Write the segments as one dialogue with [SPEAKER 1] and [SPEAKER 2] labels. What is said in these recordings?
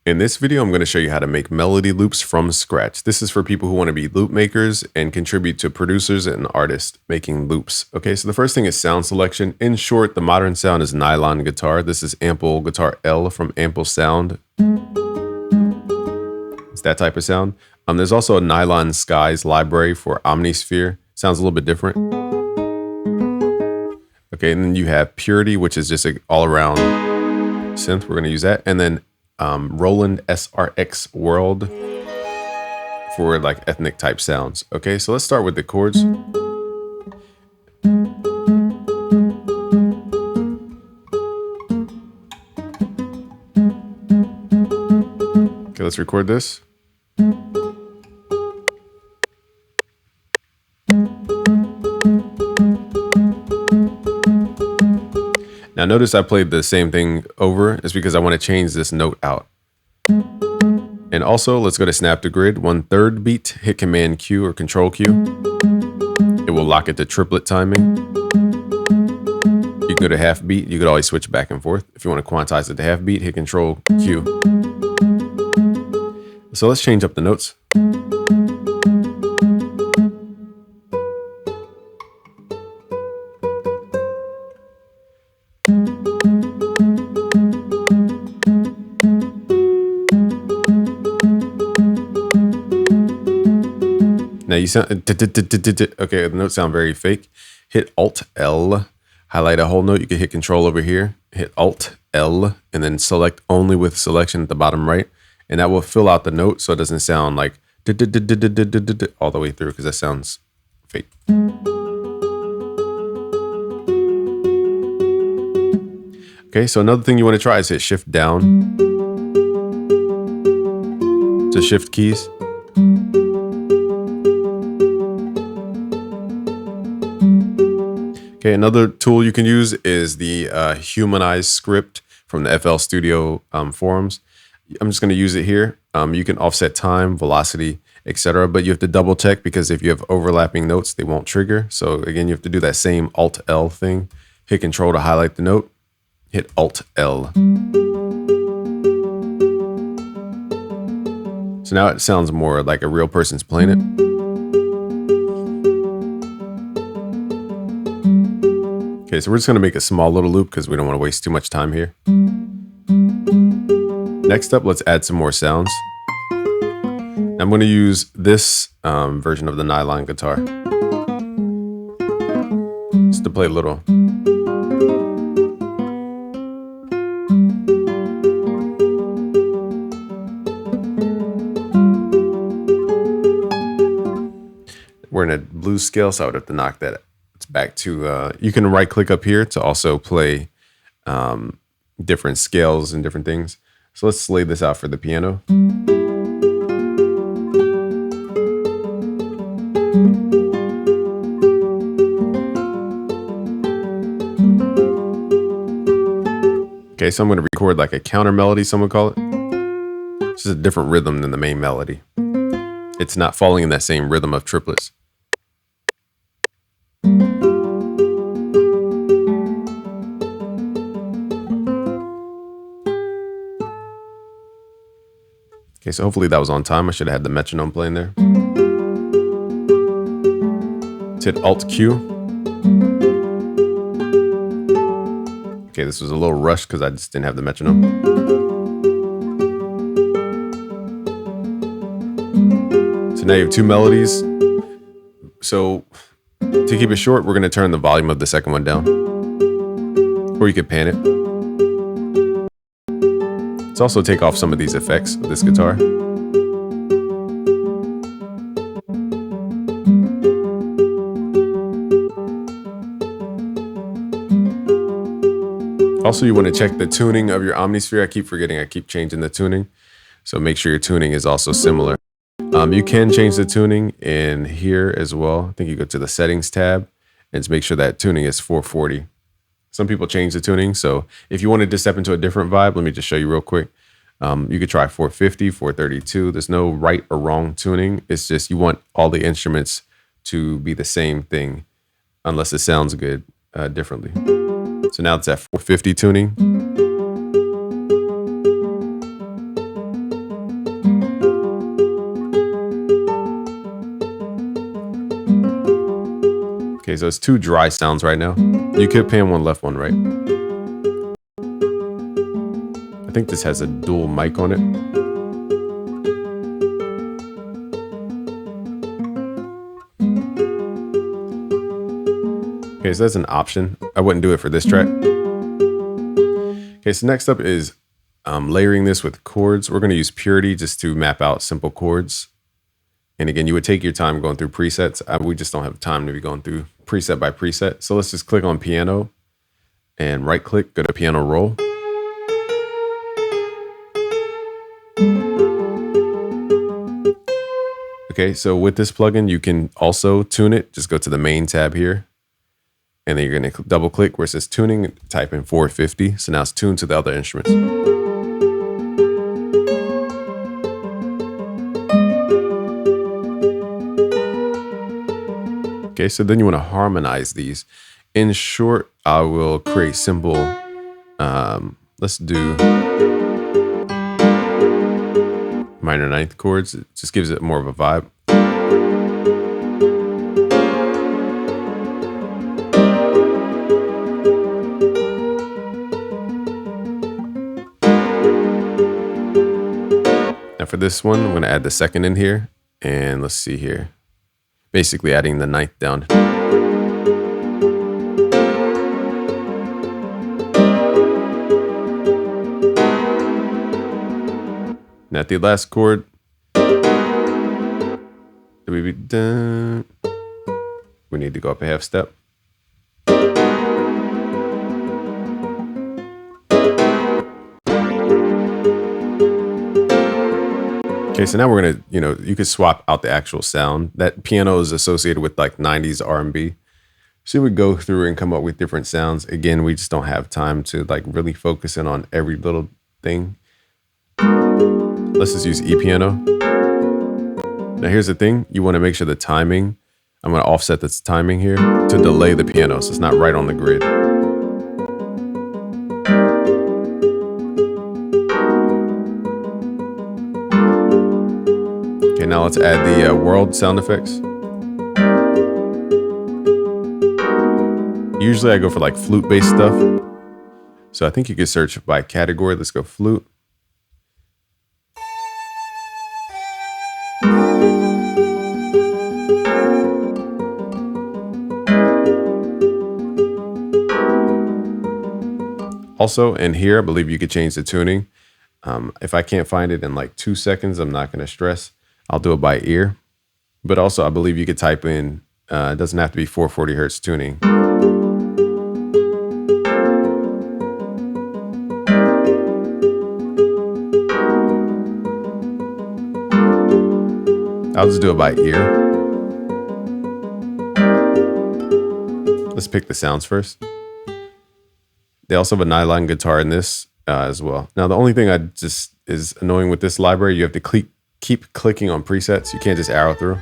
[SPEAKER 1] In this video, I'm going to show you how to make melody loops from scratch. This is for people who want to be loop makers and contribute to producers and artists making loops. Okay, so the first thing is sound selection. In short, the modern sound is nylon guitar. This is Ample Guitar L from Ample Sound. It's that type of sound. There's also a Nylon Skies library for Omnisphere. Sounds a little bit different. Okay, and then you have Purity, which is just an all-around synth. We're going to use that. And then Roland SRX World for like ethnic type sounds. Okay, so let's start with the chords. Okay, let's record this. Now notice I played the same thing over. It's because I want to change this note out. And also, let's go to snap to grid. 1/3 beat, hit Command Q or Control Q. It will lock it to triplet timing. You can go to half beat. You could always switch back and forth. If you want to quantize it to half beat, hit Control Q. So let's change up the notes. Now you sound, okay, the notes sound very fake. Hit Alt L, highlight a whole note. You can hit Control over here, hit Alt L, and then select only with selection at the bottom right. And that will fill out the note so it doesn't sound like all the way through, because that sounds fake. Okay, so another thing you want to try is hit Shift down to shift keys. Okay, another tool you can use is the humanize script from the FL Studio forums. I'm just going to use it here. You can offset time, velocity, etc. But you have to double check, because if you have overlapping notes, they won't trigger. So again, you have to do that same Alt L thing. Hit Control to highlight the note. Hit Alt L. So now it sounds more like a real person's playing it. Okay, so we're just going to make a small little loop because we don't want to waste too much time here. Next up, let's add some more sounds. I'm going to use this version of the nylon guitar just to play a little. We're in a blues scale, so I would have to knock that back to, you can right click up here to also play different scales and different things. So let's lay this out for the piano. Okay, so I'm going to record like a counter melody, some would call it. It's just a different rhythm than the main melody. It's not falling in that same rhythm of triplets. Okay, so hopefully that was on time. I should have had the metronome playing there. Let's hit Alt Q. Okay, this was a little rushed because I just didn't have the metronome. So now you have two melodies. So to keep it short, we're going to turn the volume of the second one down. Or you could pan it. Let's also take off some of these effects of this guitar. Also, you want to check the tuning of your Omnisphere. I keep forgetting, I keep changing the tuning. So make sure your tuning is also similar. You can change the tuning in here as well. I think you go to the settings tab and just make sure that tuning is 440. Some people change the tuning. So if you wanted to step into a different vibe, let me just show you real quick. You could try 450, 432. There's no right or wrong tuning. It's just you want all the instruments to be the same thing unless it sounds good differently. So now it's at 450 tuning. Okay, so it's 2 dry sounds right now. You could pan one left, one right. I think this has a dual mic on it. Okay, so that's an option. I wouldn't do it for this track. Okay, so next up is layering this with chords. We're going to use Purity just to map out simple chords. And again, you would take your time going through presets. We just don't have time to be going through preset by preset. So let's just click on piano and right click, go to piano roll. Okay, so with this plugin, you can also tune it. Just go to the main tab here. And then you're going to double click where it says tuning, type in 450. So now it's tuned to the other instruments. Okay, so then you want to harmonize these. In short, I will create simple, let's do minor ninth chords. It just gives it more of a vibe. Now for this one, I'm going to add the second in here. And let's see here. Basically adding the ninth down. Now at the last chord, we need to go up a half step. Okay, so now we're gonna, you could swap out the actual sound. That piano is associated with like 90s R&B. So we go through and come up with different sounds. Again, we just don't have time to like really focus in on every little thing. Let's just use E piano. Now here's the thing. You want to make sure the timing, I'm going to offset this timing here to delay the piano so it's not right on the grid. Okay, now let's add the world sound effects. Usually I go for like flute-based stuff. So I think you could search by category. Let's go flute. Also, in here, I believe you could change the tuning. If I can't find it in like 2 seconds, I'm not going to stress. I'll do it by ear. But also, I believe you could type in, it doesn't have to be 440 hertz tuning. I'll just do it by ear. Let's pick the sounds first. They also have a nylon guitar in this as well. Now, the only thing I just is annoying with this library, you have to keep clicking on presets. You can't just arrow through.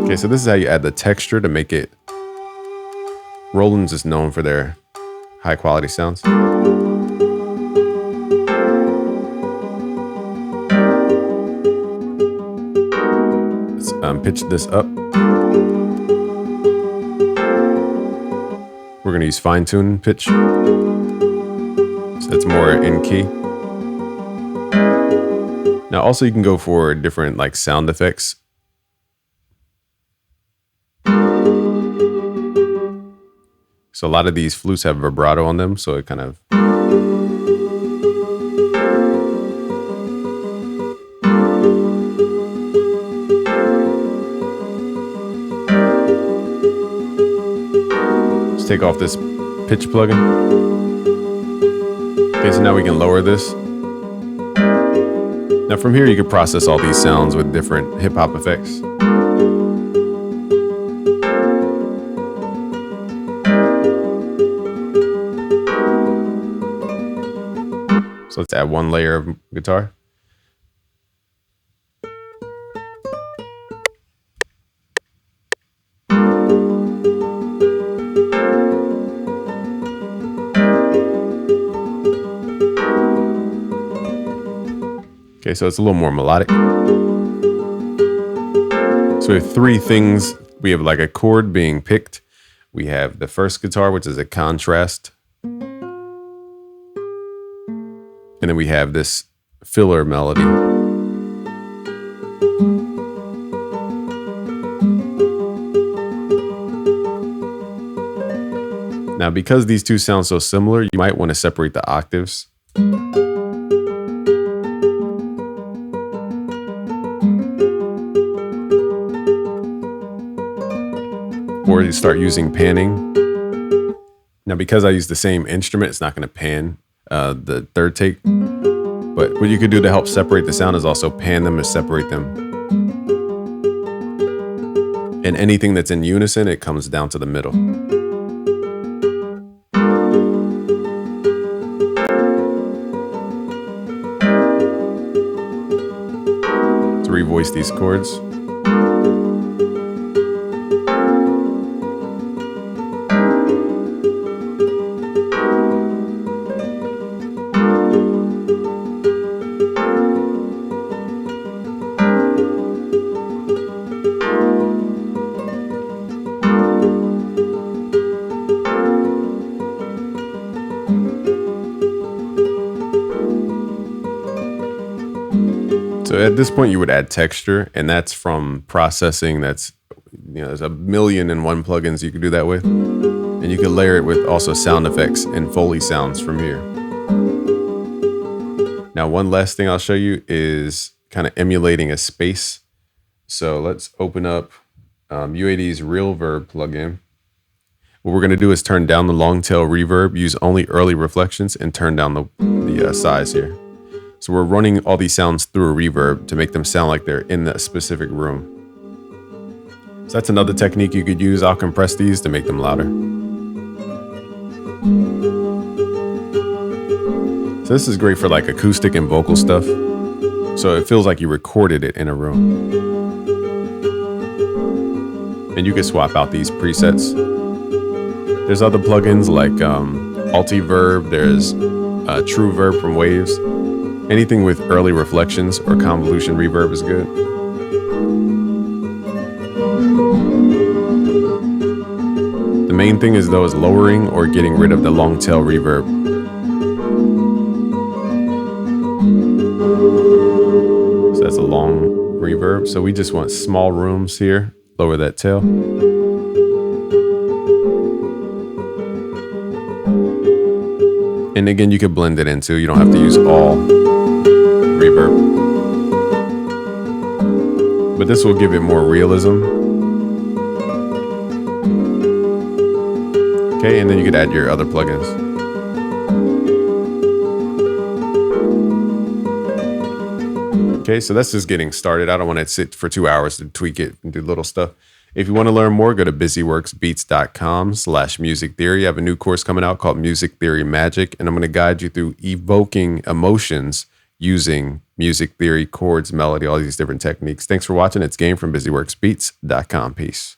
[SPEAKER 1] Okay, so this is how you add the texture to make it. Roland's is known for their high quality sounds. Let's pitch this up. We're gonna use fine tune pitch. So it's more in key. Now also you can go for different like sound effects. So a lot of these flutes have vibrato on them, so it kind of. Let's take off this pitch plugin. Okay, so now we can lower this. Now from here you can process all these sounds with different hip hop effects. So let's add one layer of guitar. Okay, so it's a little more melodic. So we have three things. We have like a chord being picked. We have the first guitar, which is a contrast. And then we have this filler melody. Now, because these two sound so similar, you might want to separate the octaves. Or you start using panning. Now, because I use the same instrument, it's not going to pan the third take. But what you could do to help separate the sound is also pan them and separate them. And anything that's in unison, it comes down to the middle. To revoice these chords. So at this point, you would add texture, and that's from processing. That's, there's a million and one plugins you could do that with. And you could layer it with also sound effects and Foley sounds from here. Now, one last thing I'll show you is kind of emulating a space. So let's open up UAD's Real Verb plugin. What we're going to do is turn down the long tail reverb, use only early reflections, and turn down the size here. So we're running all these sounds through a reverb to make them sound like they're in that specific room. So that's another technique you could use. I'll compress these to make them louder. So this is great for like acoustic and vocal stuff. So it feels like you recorded it in a room. And you can swap out these presets. There's other plugins like Altiverb. There's True Verb from Waves. Anything with early reflections or convolution reverb is good. The main thing is though is lowering or getting rid of the long tail reverb. So that's a long reverb. So we just want small rooms here. Lower that tail. And again, you could blend it in too. You don't have to use all reverb. But this will give it more realism. Okay, and then you could add your other plugins. Okay, so that's just getting started. I don't want to sit for 2 hours to tweak it and do little stuff. If you want to learn more, go to busyworksbeats.com/music theory. I have a new course coming out called Music Theory Magic, and I'm going to guide you through evoking emotions using music theory, chords, melody, all these different techniques. Thanks for watching. It's Game from busyworksbeats.com. Peace.